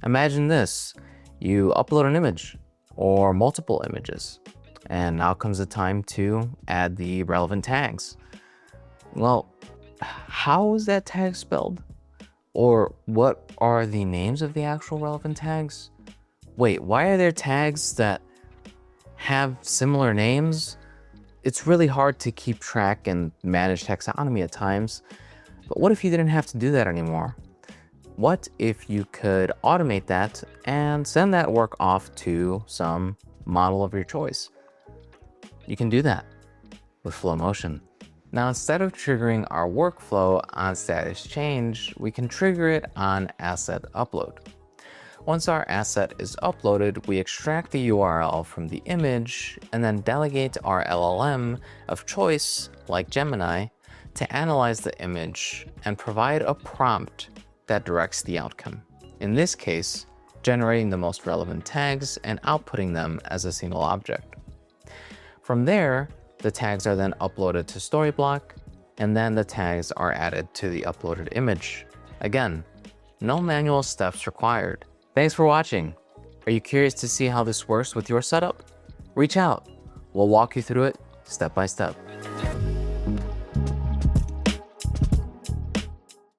Imagine this, you upload an image or multiple images, and now comes the time to add the relevant tags. Well, how is that tag spelled? Or what are the names of the actual relevant tags? Wait, why are there tags that have similar names? It's really hard to keep track and manage taxonomy at times, but what if you didn't have to do that anymore? What if you could automate that and send that work off to some model of your choice? You can do that with FlowMotion. Now, instead of triggering our workflow on status change, we can trigger it on asset upload. Once our asset is uploaded, we extract the URL from the image and then delegate our LLM of choice, like Gemini, to analyze the image and provide a prompt that directs the outcome. In this case, generating the most relevant tags and outputting them as a single object. From there, the tags are then uploaded to Storyblok, and then the tags are added to the uploaded image. Again, no manual steps required. Thanks for watching. Are you curious to see how this works with your setup? Reach out. We'll walk you through it step by step.